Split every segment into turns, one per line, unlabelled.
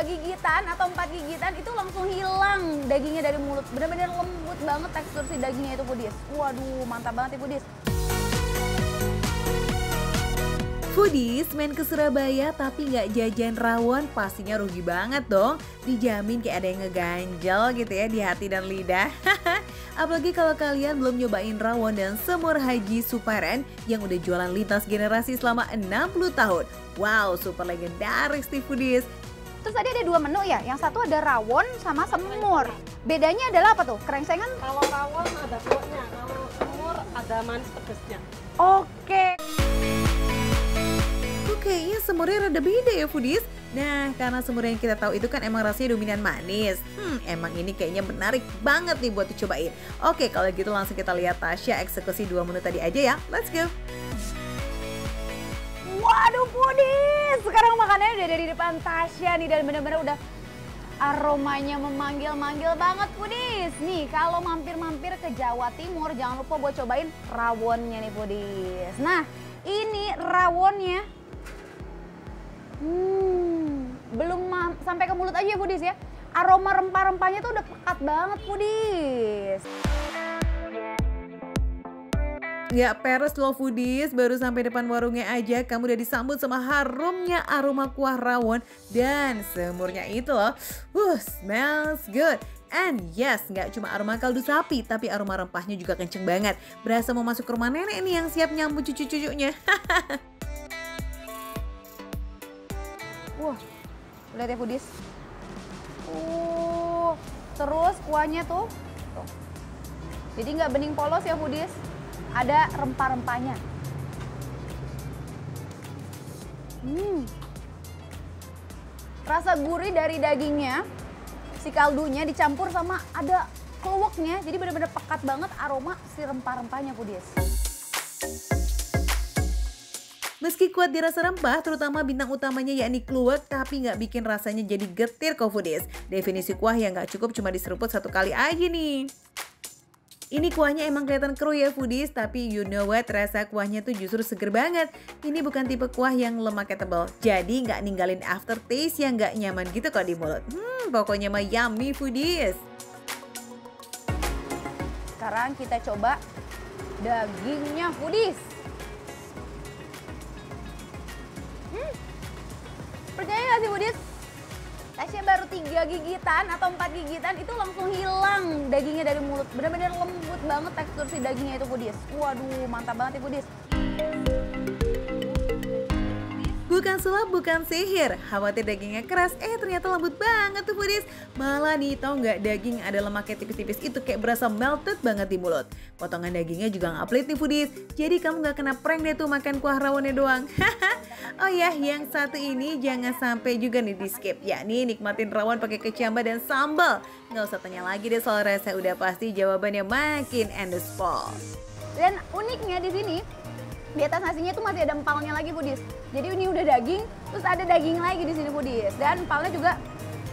gigitan atau 4 gigitan itu langsung hilang dagingnya dari mulut. Bener-bener lembut banget tekstur si dagingnya itu Foodies. Waduh, mantap banget ya Foodies.
Foodies main ke Surabaya tapi nggak jajan rawon pastinya rugi banget dong. Dijamin kayak ada yang ngeganjel gitu ya di hati dan lidah. Apalagi kalau kalian belum nyobain rawon dan semur Haji Suparen yang udah jualan lintas generasi selama 60 tahun. Wow, super legendaris nih Foodies.
Terus tadi ada 2 menu ya, yang satu ada rawon sama semur. Bedanya adalah apa tuh? Krengsengan?
Kalau rawon ada kuahnya, kalau semur ada manis pedesnya.
Oke.
Kayaknya semurnya rada beda ya Foodies. Nah, karena semur yang kita tahu itu kan emang rasanya dominan manis. Emang ini kayaknya menarik banget nih buat dicobain. Oke, kalau gitu langsung kita lihat Tasya eksekusi 2 menu tadi aja ya. Let's go.
Waduh Foodies, sekarang makanannya udah dari depan Tasya nih dan bener-bener udah aromanya memanggil-manggil banget Foodies. Nih kalau mampir-mampir ke Jawa Timur jangan lupa buat cobain rawonnya nih Foodies. Nah ini rawonnya belum sampai ke mulut aja ya Foodies ya. Aroma rempah-rempahnya tuh udah pekat banget Foodies.
Gak peres loh Foodies, baru sampai depan warungnya aja kamu udah disambut sama harumnya aroma kuah rawon dan semurnya itu loh. Smells good. And yes, gak cuma aroma kaldu sapi, tapi aroma rempahnya juga kenceng banget. Berasa mau masuk ke rumah nenek nih yang siap nyambut cucu-cucunya.
Wah, lihat ya Foodies. Terus kuahnya tuh. Jadi nggak bening polos ya Foodies. Ada rempah-rempahnya. Rasa gurih dari dagingnya, si kaldunya dicampur sama ada kluweknya. Jadi benar-benar pekat banget aroma si rempah-rempahnya Foodies.
Meski kuat dirasa rempah, terutama bintang utamanya yakni kluwek, tapi nggak bikin rasanya jadi getir kok Foodies. Definisi kuah yang nggak cukup cuma diseruput 1 kali aja nih. Ini kuahnya emang kelihatan keruh ya Foodies, tapi you know what, rasa kuahnya tuh justru seger banget. Ini bukan tipe kuah yang lemaknya tebal, jadi nggak ninggalin aftertaste yang nggak nyaman gitu kok di mulut. Pokoknya mah yummy Foodies.
Sekarang kita coba dagingnya Foodies. Percaya gak sih Foodies? Tasya baru 3 gigitan atau 4 gigitan itu langsung hilang dagingnya dari mulut. Bener-bener lembut banget tekstur si dagingnya itu Foodies. Waduh, mantap banget ya Foodies.
Bukan sulap, bukan sihir. Khawatir dagingnya keras, ternyata lembut banget tuh Foodies. Malah nih, tau nggak daging ada lemaknya tipis-tipis itu kayak berasa melted banget di mulut. Potongan dagingnya juga nggak pelit nih Foodies. Jadi kamu nggak kena prank deh tuh makan kuah rawonnya doang. Oh ya, yang satu ini jangan sampai juga nih di skip. Yakni nikmatin rawon pakai kecamba dan sambal. Nggak usah tanya lagi deh soal rasa, udah pasti jawabannya makin on the spot.
Dan uniknya di sini, di atas nasinya tuh masih ada empalnya lagi Foodies. Jadi ini udah daging, terus ada daging lagi di sini Foodies. Dan empalnya juga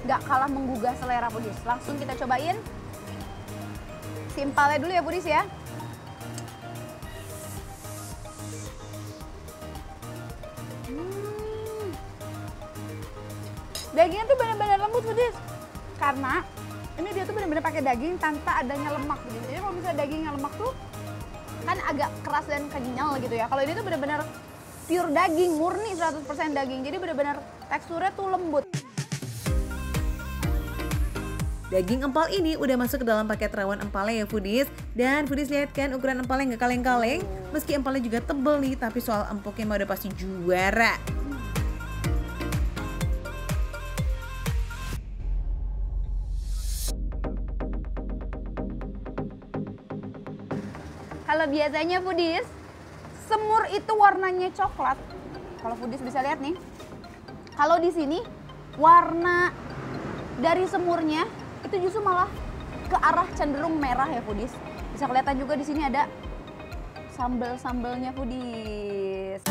nggak kalah menggugah selera Foodies. Langsung kita cobain si empalnya dulu ya Foodies ya. Dagingnya tuh benar-benar lembut Foodies. Karena ini dia tuh benar-benar pakai daging tanpa adanya lemak Foodies. Jadi kalau misalnya dagingnya lemak tuh kan agak keras dan kenyal gitu ya. Kalau ini tuh benar-benar pure daging, murni 100% daging. Jadi benar-benar teksturnya tuh lembut.
Daging empal ini udah masuk ke dalam paket rawon empalnya ya Foodies. Dan Foodies lihat kan ukuran empalnya nggak kaleng-kaleng. Meski empalnya juga tebel nih, tapi soal empuknya mah udah pasti juara.
Kalau biasanya Foodies, semur itu warnanya coklat. Kalau Foodies bisa lihat nih. Kalau di sini warna dari semurnya itu justru malah ke arah cenderung merah ya Foodies. Bisa kelihatan juga di sini ada sambal-sambalnya Foodies.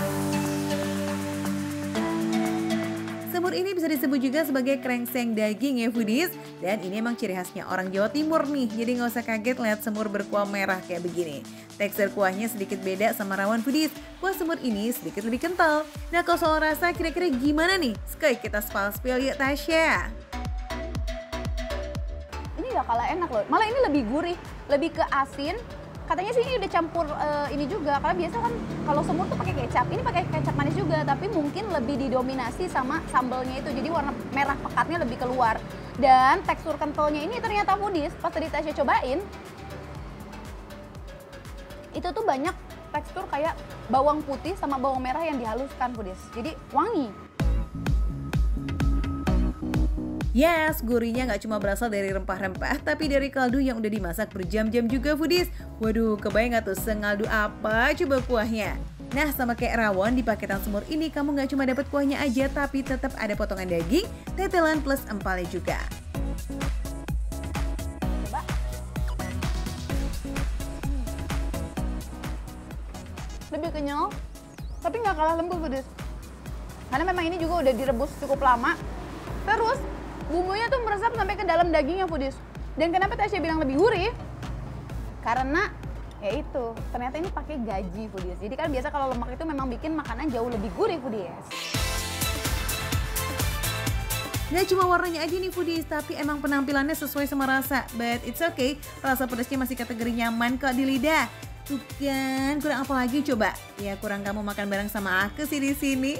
Semur ini bisa disebut juga sebagai krengseng daging ya foodies. Dan ini emang ciri khasnya orang Jawa Timur nih. Jadi nggak usah kaget lihat semur berkuah merah kayak begini. Tekstur kuahnya sedikit beda sama rawon foodies. Kuah semur ini sedikit lebih kental. Nah kalau soal rasa kira-kira gimana nih? Sekali kita spill yuk Tasya.
Ini gak kalah enak loh, malah ini lebih gurih, lebih ke asin. Katanya sih ini udah campur ini juga, karena biasa kan kalau semur tuh pakai kecap, ini pakai kecap manis juga, tapi mungkin lebih didominasi sama sambalnya itu, jadi warna merah pekatnya lebih keluar. Dan tekstur kentalnya ini ternyata foodies, pas tadi Tasya cobain, itu tuh banyak tekstur kayak bawang putih sama bawang merah yang dihaluskan foodies, jadi wangi.
Yes, gurihnya nggak cuma berasal dari rempah-rempah, tapi dari kaldu yang udah dimasak berjam-jam juga foodies. Waduh, kebayang nggak tuh sengaldu apa coba kuahnya? Nah, sama kayak rawon di paketan semur ini, kamu nggak cuma dapat kuahnya aja, tapi tetap ada potongan daging, tetelan plus empalnya juga.
Coba. Lebih kenyal, tapi nggak kalah lembut foodies. Karena memang ini juga udah direbus cukup lama. Terus bumbunya tuh meresap sampai ke dalam dagingnya foodies. Dan kenapa Tasya bilang lebih gurih? Karena ya itu, ternyata ini pakai gaji foodies. Jadi kan biasa kalau lemak itu memang bikin makanan jauh lebih gurih foodies.
Nggak cuma warnanya aja nih foodies, tapi emang penampilannya sesuai sama rasa. But it's okay, rasa pedasnya masih kategori nyaman kok di lidah. Tuh kan, kurang apa lagi coba? Ya kurang kamu makan bareng sama aku sih di sini.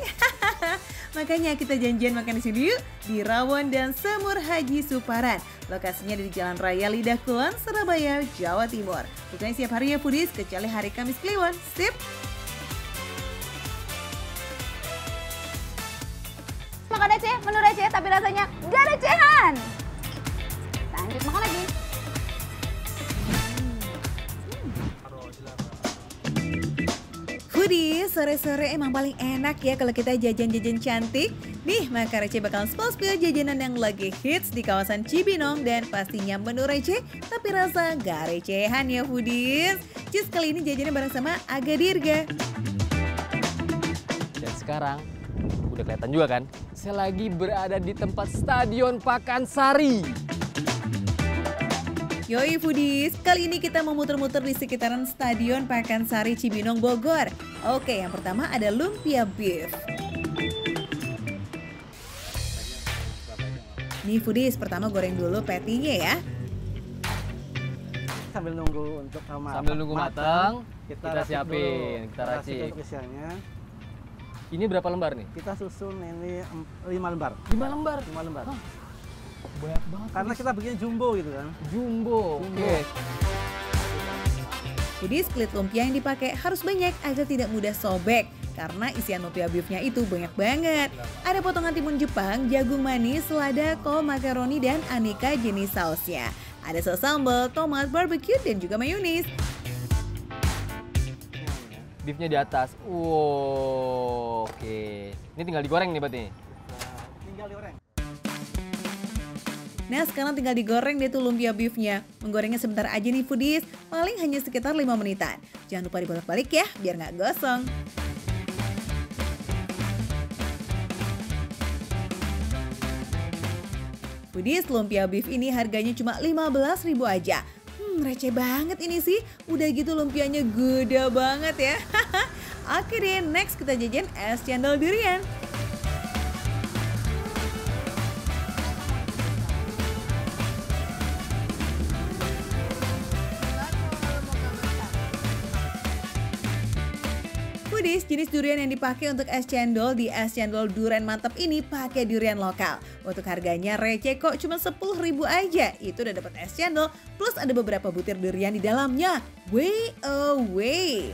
Makanya kita janjian makan di sini yuk, di Rawon dan Semur Haji Suparan. Lokasinya di Jalan Raya Lidah Kulon, Surabaya, Jawa Timur. Bukannya setiap harinya foodies, kecuali hari Kamis Kliwon. Sip!
Makan receh, menu receh, tapi rasanya gak recehan. Lanjut makan lagi.
Foodies, sore-sore emang paling enak ya kalau kita jajan-jajan cantik. Nih, maka receh bakal spill jajanan yang lagi hits di kawasan Cibinong dan pastinya menu receh, tapi rasa gak recehan ya foodies. Cus kali ini jajannya bareng sama Aga Dirga.
Dan sekarang, udah kelihatan juga kan, saya lagi berada di tempat Stadion Pakansari.
Yoi foodies, kali ini kita mau muter-muter di sekitaran Stadion Pakansari Cibinong Bogor. Oke, yang pertama ada lumpia beef. Nih foodies, pertama goreng dulu patty-nya ya.
Sambil nunggu untuk
Sambil nunggu matang, kita siapin, kita racik.
Untuk isiannya.
Ini berapa lembar nih?
Kita susun ini 5 lembar.
5 lembar?
5 lembar.
Hah, banyak banget.
Karena kita bikin jumbo gitu kan.
Jumbo. Oke.
Foodies, kulit lumpia yang dipakai harus banyak agar tidak mudah sobek. Karena isian lumpia beefnya itu banyak banget. Ada potongan timun Jepang, jagung manis, selada, kol, makaroni, dan aneka jenis sausnya. Ada saus sambal, tomat, barbecue, dan juga mayonis.
Beefnya di atas. Wow, oke. Ini tinggal digoreng nih berarti?
Tinggal digoreng.
Nah sekarang tinggal digoreng deh tuh lumpia beefnya. Menggorengnya sebentar aja nih foodies, paling hanya sekitar 5 menitan. Jangan lupa dibolak-balik ya, biar nggak gosong. Foodies, lumpia beef ini harganya cuma 15.000 aja. Receh banget ini sih. Udah gitu lumpianya gede banget ya. Oke deh, next kita jajan es cendol durian. Foodies, jenis durian yang dipakai untuk es cendol di es cendol durian mantap ini pakai durian lokal. Untuk harganya receh kok, cuma 10.000 aja. Itu udah dapat es cendol plus ada beberapa butir durian di dalamnya. Way away.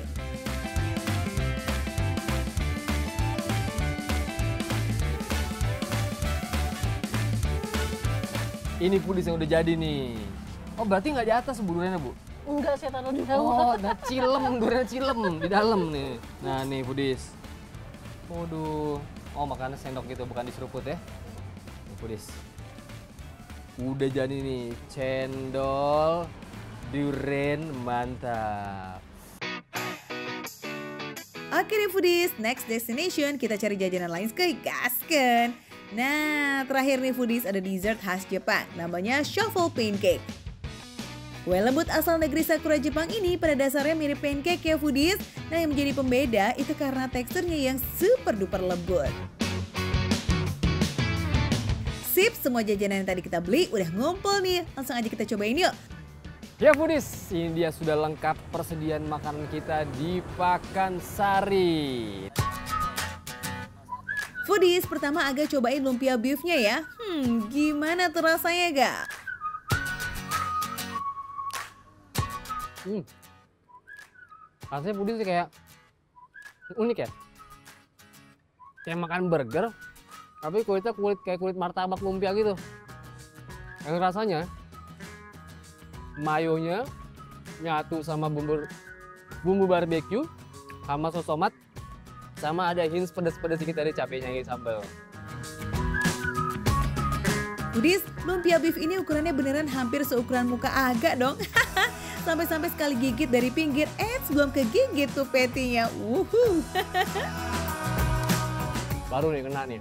Ini foodies yang udah jadi nih. Oh berarti nggak di atas bu duriannya bu?
Enggak, saya taruh di
Oh, nah durian cilem di dalam nih. Nah nih foodies. Waduh. Oh makannya sendok gitu, bukan diseruput ya. Nih foodies. Udah jadi nih, cendol durian mantap.
Oke deh foodies, next destination kita cari jajanan lain, gaskan. Nah, terakhir nih foodies ada dessert khas Jepang, namanya Shovel Pancake. Kue lembut asal negeri Sakura Jepang ini pada dasarnya mirip pancake ya foodies. Nah, yang menjadi pembeda itu karena teksturnya yang super duper lembut. Sip, semua jajanan yang tadi kita beli udah ngumpul nih. Langsung aja kita cobain yuk.
Ya foodies, ini dia sudah lengkap persediaan makanan kita di Pakansari.
Foodies, pertama agak cobain lumpia beefnya ya. Gimana tuh rasanya gak?
Rasanya foodies kayak unik ya. Kayak makan burger, tapi kulitnya kayak kulit martabak lumpia gitu. Yang rasanya mayonya nyatu sama bumbu barbeque, sama sos tomat, sama ada hints pedas-pedas dikit dari cabenya ini sambal.
Foodies, lumpia beef ini ukurannya beneran hampir seukuran muka Aga dong. Sampai-sampai sekali gigit dari pinggir, belum kegigit tuh patty-nya.
Baru nih kena nih.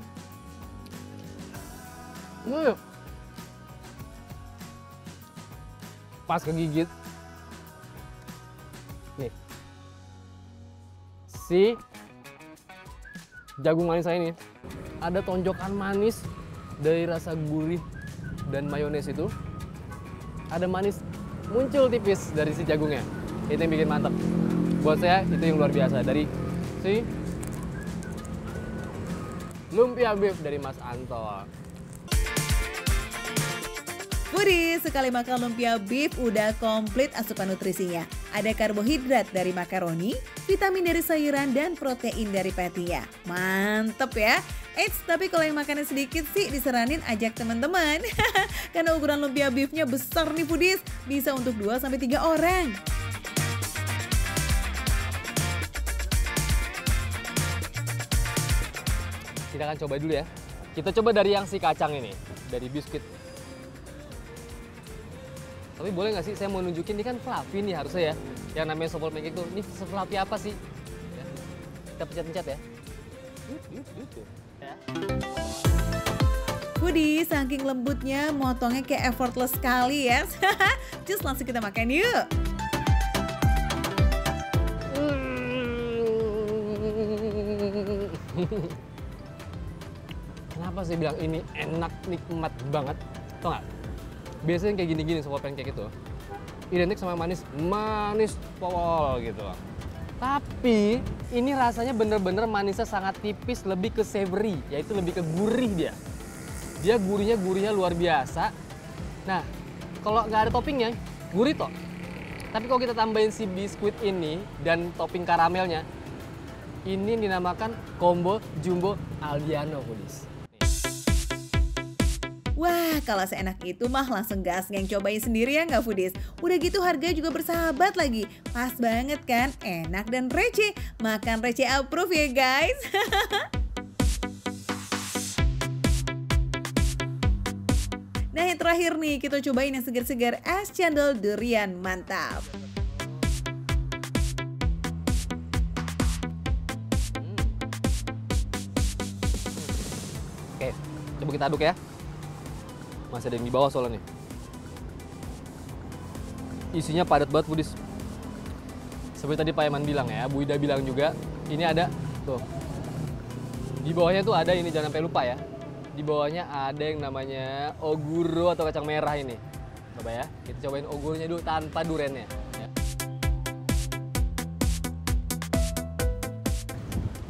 Pas kegigit. Nih. Si jagung manis saya ini ada tonjokan manis dari rasa gurih dan mayones itu. Ada manis muncul tipis dari si jagungnya. Itu yang bikin mantap. Buat saya itu yang luar biasa dari si lumpia beef dari Mas Anto.
Foodies, sekali makan lumpia beef udah komplit asupan nutrisinya. Ada karbohidrat dari makaroni, vitamin dari sayuran, dan protein dari patty-nya. Mantep ya. Tapi kalau yang makannya sedikit sih disaranin ajak teman-teman. Karena ukuran lumpia beefnya besar nih foodies, bisa untuk 2-3 orang.
Kita akan coba dulu ya. Kita coba dari yang si kacang ini, dari biskuit. Tapi boleh nggak sih saya mau nunjukin, ini kan fluffy nih harusnya ya. Yang namanya Shovel Pancake tuh, ini fluffy apa sih? Ya. Kita pencet-pencet ya. Ya.
Foodies, saking lembutnya, motongnya kayak effortless sekali ya. Just langsung kita makan yuk.
Kenapa sih bilang ini enak, nikmat banget? Tau nggak? Biasanya kayak gini-gini Shovel Pancake itu identik sama manis pol gitu. Tapi ini rasanya bener-bener manisnya sangat tipis, lebih ke savory, yaitu lebih ke gurih dia. Dia gurihnya luar biasa. Nah, kalau nggak ada toppingnya, gurih toh. Tapi kalau kita tambahin si biskuit ini dan topping karamelnya, ini dinamakan combo jumbo Aldiano foodies.
Wah, kalau seenak itu mah langsung gas yang cobain sendiri ya nggak foodies? Udah gitu harganya juga bersahabat lagi. Pas banget kan? Enak dan receh. Makan receh approve ya guys. Nah yang terakhir nih, kita cobain yang segar-segar es cendol durian mantap.
Oke, coba kita aduk ya. Masih ada yang di bawah soalnya nih. Isinya padat banget foodies. Seperti tadi Pak Eman bilang ya, Bu Ida bilang juga, ini ada tuh. Di bawahnya tuh ada ini, jangan sampai lupa ya. Di bawahnya ada yang namanya oguro atau kacang merah ini. Coba ya, kita cobain ogurnya dulu tanpa durennya. Ya.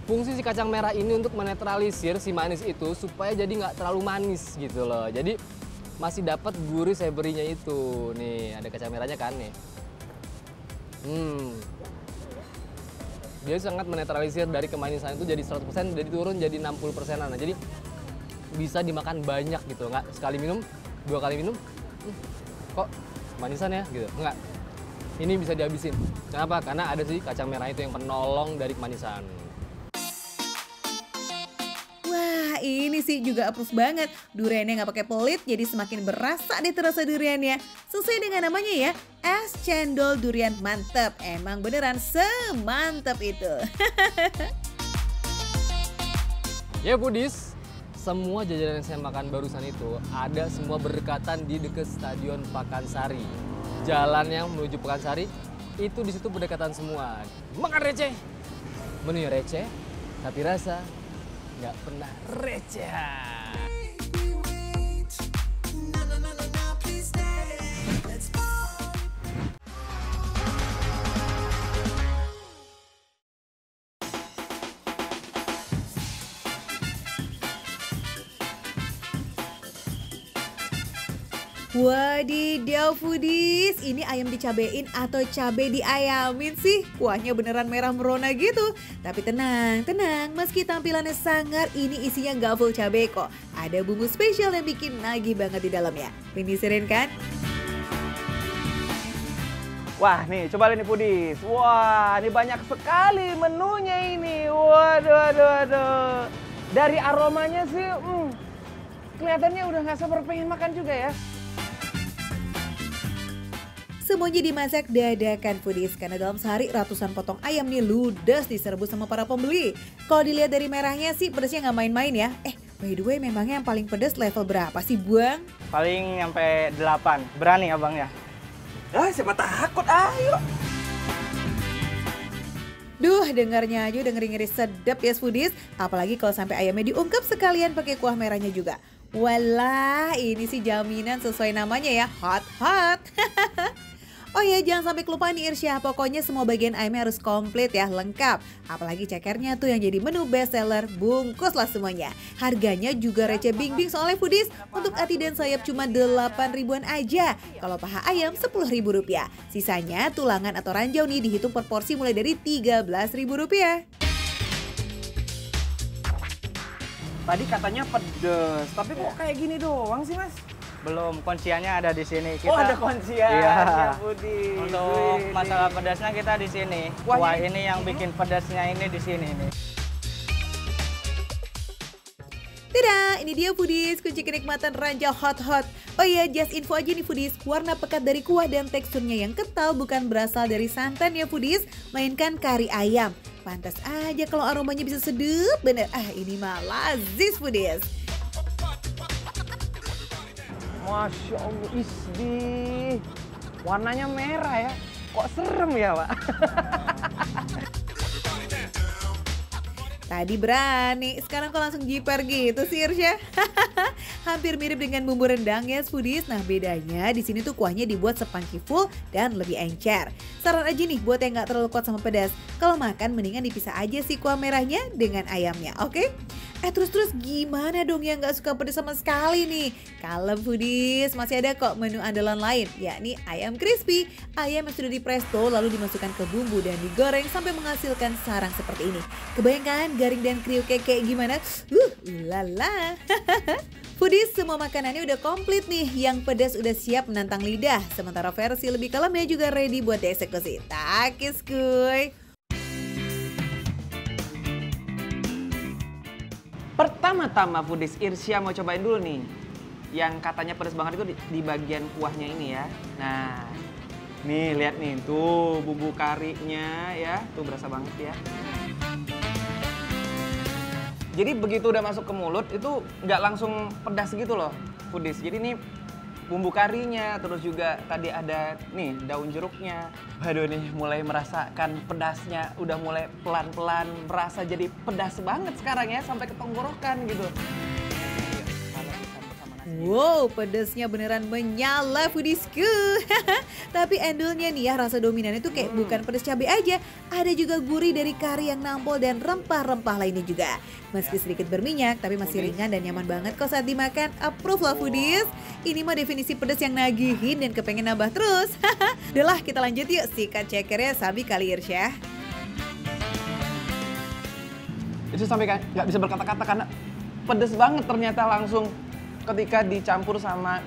Fungsi si kacang merah ini untuk menetralisir si manis itu supaya jadi nggak terlalu manis gitu loh. Jadi masih dapat gurih savory-nya itu. Nih, ada kacang merahnya kan nih. Dia sangat menetralisir dari kemanisan itu jadi 100%, jadi turun jadi 60%-an. Nah, jadi bisa dimakan banyak gitu, nggak sekali minum, 2 kali minum, kok manisan ya gitu, nggak. Ini bisa dihabisin. Kenapa? Karena ada sih kacang merah itu yang penolong dari kemanisan.
Wah ini sih juga approve banget. Duriannya nggak pakai pelit, jadi semakin berasa deh terasa duriannya. Sesuai dengan namanya ya, es cendol durian mantep. Emang beneran semantep itu.
Ya foodies, semua jajanan yang saya makan barusan itu ada semua berdekatan di dekat Stadion Pakansari. Jalan yang menuju Pakansari itu di situ berdekatan semua. Makan receh, menunya receh, tapi rasa nggak pernah receh.
Wadidaw foodies, ini ayam dicabein atau cabe diayamin sih? Kuahnya beneran merah merona gitu. Tapi tenang, tenang, meski tampilannya sangar, ini isinya nggak full cabe kok. Ada bumbu spesial yang bikin nagih banget di dalamnya. Penasaran kan?
Wah nih, coba lihat nih foodies. Wah, ini banyak sekali menunya ini. Waduh, waduh, waduh. Dari aromanya sih, kelihatannya udah nggak sabar pengen makan juga ya.
Semuanya dimasak dadakan foodies karena dalam sehari ratusan potong ayam nih ludes diserbu sama para pembeli. Kalau dilihat dari merahnya sih pedasnya nggak main-main ya. By the way memangnya yang paling pedas level berapa sih Buang?
Paling sampai 8. Berani abang ya? Ah, siapa takut, ayo.
Duh, dengarnya aja udah ngeri-ngeri sedap ya foodies. Apalagi kalau sampai ayamnya diungkep sekalian pakai kuah merahnya juga. Walah, ini sih jaminan sesuai namanya ya, hot-hot. Oh ya, jangan sampai kelupaan nih Irsya, pokoknya semua bagian ayamnya harus komplit ya, lengkap. Apalagi cekernya tuh yang jadi menu best seller, bungkus lah semuanya. Harganya juga receh bing-bing soalnya foodies, untuk ati dan sayap cuma 8 ribuan aja. Kalau paha ayam 10 ribu rupiah. Sisanya tulangan atau ranjau nih dihitung per porsi mulai dari 13 ribu rupiah.
Tadi katanya pedes, tapi kok kayak gini doang sih mas?
Belum, kunciannya ada di sini.
Oh ada kunciannya,
Iya.
Budi.
Untuk
Wih,
masalah pedasnya kita di sini.
Wah,
Wah, ini yang bikin pedasnya ini di sini nih.
Tada, ini dia foodies, kunci kenikmatan ranjau hot-hot. Oh iya, just info aja nih foodies, warna pekat dari kuah dan teksturnya yang kental bukan berasal dari santan ya foodies, melainkan kari ayam. Pantas aja kalau aromanya bisa sedap bener. Ini mah lazis foodies.
Masya Allah, isdi. Warnanya merah ya. Kok serem ya, Pak?
Tadi berani, sekarang kok langsung jiper gitu sih Irsya. Hampir mirip dengan bumbu rendang ya foodies. Nah bedanya di sini tuh kuahnya dibuat sepanki full dan lebih encer. Saran aja nih buat yang nggak terlalu kuat sama pedas. Kalau makan mendingan dipisah aja sih kuah merahnya dengan ayamnya, oke? Terus gimana dong yang nggak suka pedas sama sekali nih? Kalem foodies, masih ada kok menu andalan lain, yakni ayam crispy. Ayam yang sudah dipresto lalu dimasukkan ke bumbu dan digoreng sampai menghasilkan sarang seperti ini. Kebayangkan garing dan kriuk kayak gimana? Ulala. Foodies, semua makanannya udah komplit nih. Yang pedas udah siap menantang lidah. Sementara versi lebih kalemnya juga ready buat dieksekusi. Takis kuy.
Pertama-tama foodies, Irsya mau cobain dulu nih. Yang katanya pedas banget itu di bagian kuahnya ini ya. Nah, nih lihat nih, tuh bumbu karinya ya. Tuh berasa banget ya. Jadi begitu udah masuk ke mulut itu nggak langsung pedas gitu loh foodies. Jadi nih bumbu karinya, terus juga tadi ada nih daun jeruknya. Waduh nih mulai merasakan pedasnya, udah mulai pelan-pelan berasa jadi pedas banget sekarang ya sampai ke tenggorokan gitu.
Wow, pedasnya beneran menyala foodiesku. Tapi endulnya nih ya, rasa dominannya tuh kayak bukan pedas cabai aja. Ada juga gurih dari kari yang nampol dan rempah-rempah lainnya juga. Meski sedikit berminyak, tapi masih ringan dan nyaman banget kok saat dimakan. Approve lah foodies. Ini mah definisi pedas yang nagihin dan kepengen nambah terus. Udah lah, kita lanjut yuk. Sikat cekernya Sabi kali Irsya.
Itu sampai nggak bisa berkata-kata karena pedas banget ternyata langsung ketika dicampur sama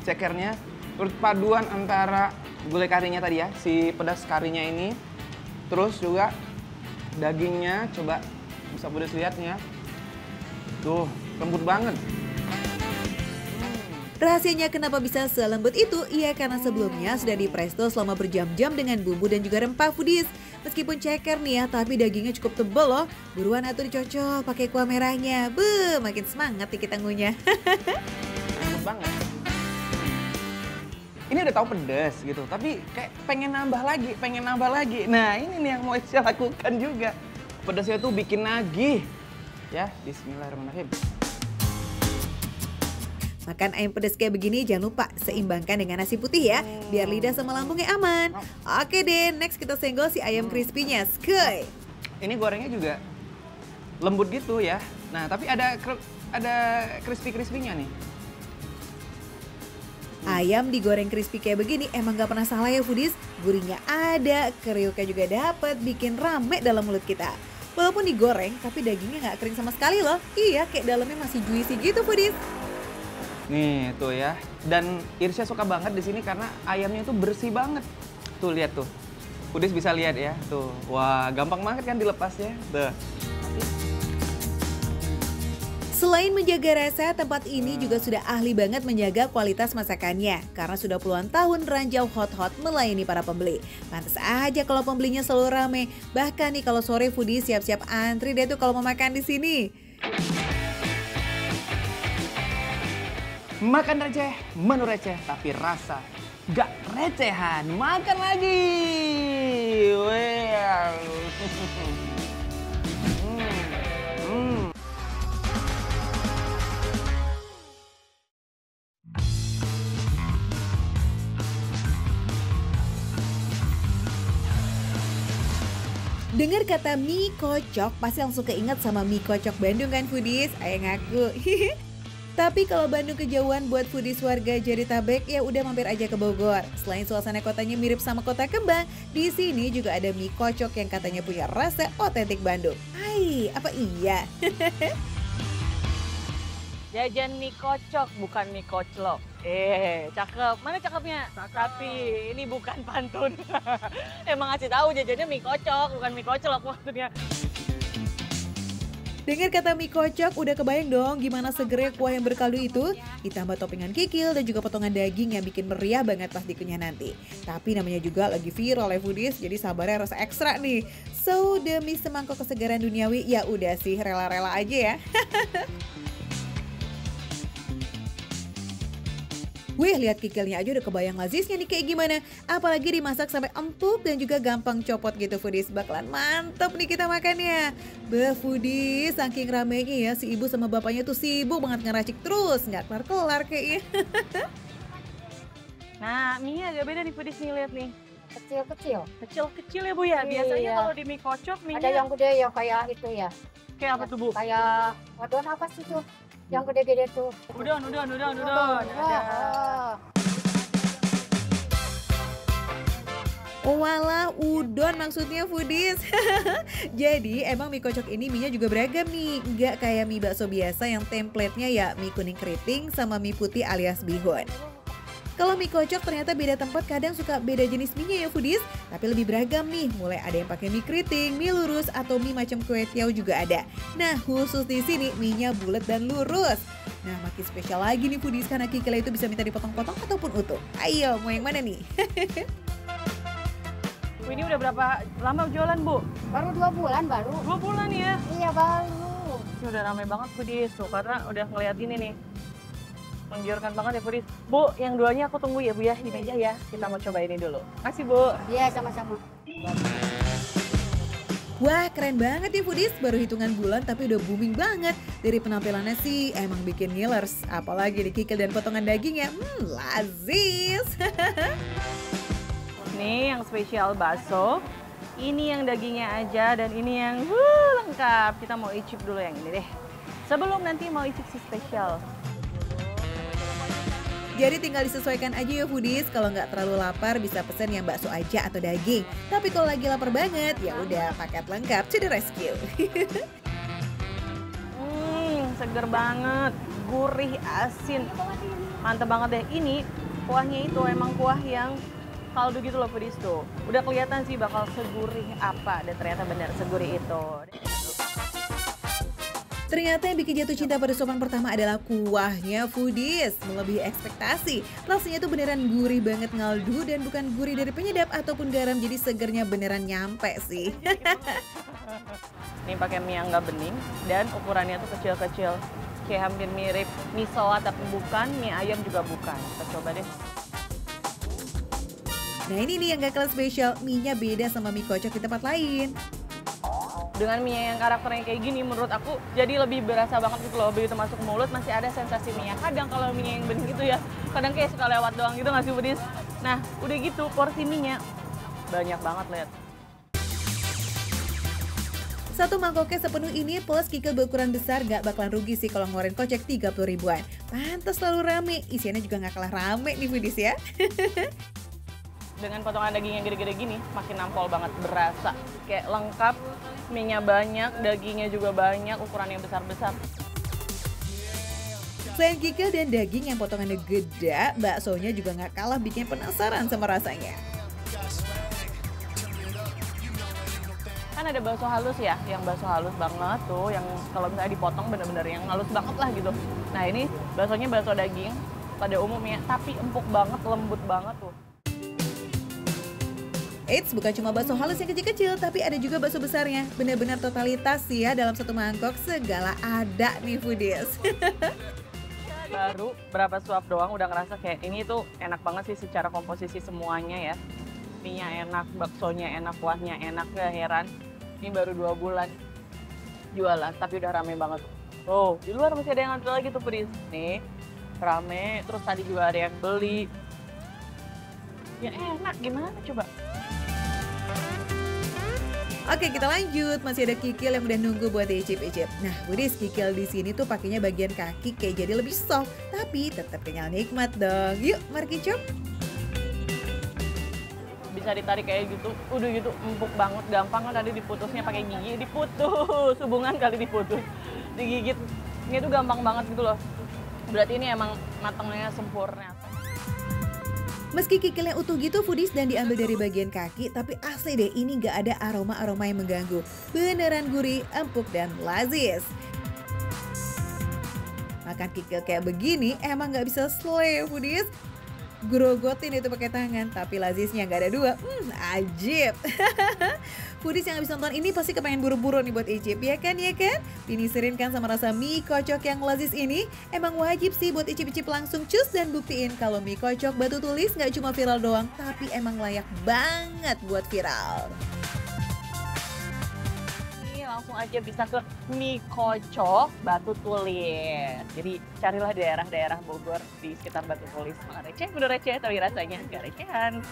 cekernya. Terus paduan antara gulai karinya tadi ya, si pedas karinya ini. Terus juga dagingnya, coba bisa pedas lihatnya. Tuh, lembut banget.
Rahasianya kenapa bisa selembut itu? Ya karena sebelumnya sudah dipresto selama berjam-jam dengan bumbu dan juga rempah foodies. Meskipun ceker nih ya, tapi dagingnya cukup tebal loh. Buruan atur dicocol pakai kuah merahnya. Makin semangat nih kita ngunyah.
Enak banget. Ini udah tahu pedas gitu, tapi kayak pengen nambah lagi. Nah ini nih yang mau saya lakukan juga. Pedasnya tuh bikin nagih. Ya, bismillahirrahmanirrahim.
Makan ayam pedas kayak begini jangan lupa seimbangkan dengan nasi putih ya, biar lidah sama lambungnya aman. Oke deh, next kita senggol si ayam crispy-nya. Skuy.
Ini gorengnya juga lembut gitu ya. Nah, tapi ada crispy-crispy-nya nih.
Ayam digoreng crispy kayak begini emang gak pernah salah ya foodies. Gurihnya ada, kriuknya juga dapet, bikin rame dalam mulut kita. Walaupun digoreng, tapi dagingnya gak kering sama sekali loh. Iya, kayak dalamnya masih juicy gitu foodies.
Nih tuh ya. Dan Irsya suka banget di sini karena ayamnya itu bersih banget. Tuh lihat tuh. Foodies bisa lihat ya. Tuh. Wah, gampang banget kan dilepasnya. Tuh.
Selain menjaga rasa, tempat ini juga sudah ahli banget menjaga kualitas masakannya. Karena sudah puluhan tahun ranjau hot-hot melayani para pembeli. Pantes aja kalau pembelinya selalu rame. Bahkan nih kalau sore foodies siap-siap antri deh tuh kalau mau makan di sini.
Makan receh, menu receh, tapi rasa gak recehan. Makan lagi. Well.
Dengar kata mie kocok, pasti langsung keinget sama mie kocok Bandung kan foodies? Ayo ngaku. Tapi kalau Bandung kejauhan buat foodies warga Jabodetabek, ya udah mampir aja ke Bogor. Selain suasana kotanya mirip sama kota kembang, di sini juga ada mie kocok yang katanya punya rasa otentik Bandung. Hai, apa iya?
Jajan mie kocok, bukan mie koclok. Cakep. Mana cakepnya? Cakep. Tapi ini bukan pantun. Emang ngasih tahu jajannya mie kocok, bukan mie koclok maksudnya.
Dengar kata mie kocok, udah kebayang dong gimana segernya kuah yang berkaldu itu? Ditambah toppingan kikil dan juga potongan daging yang bikin meriah banget pas dikunyah nanti. Tapi namanya juga lagi viral ya foodies, jadi sabarnya rasa ekstra nih. So, demi semangkok kesegaran duniawi, ya udah sih rela-rela aja ya. Wih, lihat kikilnya aja udah kebayang lazisnya nih kayak gimana. Apalagi dimasak sampai empuk dan juga gampang copot gitu foodies. Bakalan mantep nih kita makannya. Foodies, saking ramenya ya si ibu sama bapaknya tuh sibuk banget ngeracik terus. Nggak kelar-kelar kayaknya.
Nah, mie agak beda nih foodies nih, lihat nih.
Kecil-kecil.
Kecil-kecil ya Bu ya? Biasanya
Iya.
kalau di mie kocok mie
Ada yang gede ya kayak itu ya.
kayak apa tuh Bu?
Kayak wadon apa sih tuh? Yang gede-gede tuh.
Udon.
Ada.
Oh walah, udon maksudnya foodies. Jadi emang mie kocok ini mie-nya juga beragam nih. Nggak kayak mie bakso biasa yang template-nya ya mie kuning keriting sama mie putih alias bihun. Kalau mie kocok ternyata beda tempat kadang suka beda jenis mie-nya ya foodies. Tapi lebih beragam nih, mulai ada yang pakai mie keriting, mie lurus, atau mie macam kue tiaw juga ada. Nah khusus di sini mie-nya bulat dan lurus. Nah makin spesial lagi nih foodies karena kikilnya itu bisa minta dipotong-potong ataupun utuh. Ayo mau yang mana nih?
Bu, ini udah berapa lama jualan Bu?
Baru 2 bulan baru.
2 bulan ya?
Iya baru.
Ini udah ramai banget foodies tuh karena udah ngeliat ini nih. Menggiurkan banget ya foodies. Bu, yang duanya aku tunggu ya Bu ya di meja ya. Kita mau coba ini dulu. Makasih Bu.
Iya sama-sama.
Wah keren banget ya foodies, baru hitungan bulan tapi udah booming banget. Dari penampilannya sih emang bikin ngilers, apalagi di kikil dan potongan dagingnya, lazis.
Nih yang spesial bakso. Ini yang dagingnya aja dan ini yang lengkap. Kita mau icip dulu yang ini deh. Sebelum nanti mau icip si spesial.
Jadi tinggal disesuaikan aja ya foodies, kalau nggak terlalu lapar bisa pesen yang bakso aja atau daging. Tapi kalau lagi lapar banget, ya udah paket lengkap to the rescue.
Seger banget, gurih, asin. Mantep banget deh. Ini kuahnya itu emang kuah yang kaldu gitu loh foodies tuh. Udah kelihatan sih bakal segurih apa dan ternyata benar segurih itu.
Ternyata yang bikin jatuh cinta pada sopan pertama adalah kuahnya foodies. Melebihi ekspektasi. Rasanya tuh beneran gurih banget ngaldu dan bukan gurih dari penyedap ataupun garam. Jadi segernya beneran nyampe sih.
Ini pakai mie yang nggak bening dan ukurannya tuh kecil-kecil. Kayak hampir mirip mie soa tapi bukan, mie ayam juga bukan. Kita coba deh.
Nah ini nih yang gak kalah spesial. Mie-nya beda sama mie kocok di tempat lain.
Dengan mie yang karakternya kayak gini menurut aku jadi lebih berasa banget gitu loh. Begitu masuk mulut masih ada sensasi mie. Kadang kalau mie yang bening gitu ya, kadang kayak suka lewat doang gitu nggak sih Budis? Nah udah gitu porsi mie-nya banyak banget lihat.
Satu mangkoknya sepenuh ini plus kikil berukuran besar gak bakalan rugi sih kalau ngeluarin kocek 30 ribuan. Pantes selalu rame, isiannya juga gak kalah rame nih Foodies ya.
Dengan potongan daging yang gede-gede gini makin nampol banget, berasa kayak lengkap, mie-nya banyak, dagingnya juga banyak, ukurannya besar-besar.
Selain kikil dan daging yang potongannya gede, baksonya juga gak kalah bikin penasaran sama rasanya.
Kan ada bakso halus ya, yang bakso halus banget tuh, yang kalau misalnya dipotong bener-bener yang halus banget lah gitu. Nah ini baksonya bakso daging pada umumnya, tapi empuk banget, lembut banget tuh.
Eits, bukan cuma bakso halus yang kecil-kecil, tapi ada juga bakso besarnya. Benar-benar totalitas sih ya, dalam satu mangkok segala ada nih Foodies.
Baru berapa suap doang udah ngerasa kayak ini tuh enak banget sih secara komposisi semuanya ya. Mie-nya enak, baksonya enak, kuahnya enak, gak heran. Ini baru 2 bulan jualan, tapi udah rame banget. Oh, di luar masih ada yang ngantri lagi tuh Foodies. Nih, rame, terus tadi juga ada yang beli. Ya enak, gimana coba?
Oke, kita lanjut. Masih ada kikil yang udah nunggu buat diicip-icip. Nah, Foodies, kikil di sini tuh pakainya bagian kaki kayak jadi lebih soft, tapi tetap kenyal nikmat dong. Yuk, mari kicip.
Bisa ditarik kayak gitu, udah gitu empuk banget, gampang kan tadi diputusnya pakai gigi, diputus, hubungan kali diputus, digigit, ini tuh gampang banget gitu loh. Berarti ini emang matangnya sempurna.
Meski kikilnya utuh gitu Foodies dan diambil dari bagian kaki, tapi asli deh ini gak ada aroma-aroma yang mengganggu. Beneran gurih, empuk, dan lazis. Makan kikil kayak begini emang gak bisa slay Foodies. Grogotin itu pakai tangan, tapi lazisnya nggak ada dua. Ajib. Foodies yang habis nonton ini pasti kepengen buru-buru nih buat icip, ya kan? Diniserin kan sama rasa mie kocok yang lazis ini. Emang wajib sih buat icip-icip langsung, cus dan buktiin kalau mie kocok Batu Tulis nggak cuma viral doang, tapi emang layak banget buat viral.
Langsung aja bisa ke mie kocok Batu Tulis. Jadi carilah daerah-daerah Bogor di sekitar Batu Tulis. Makan receh, udah receh tapi rasanya gak recehan.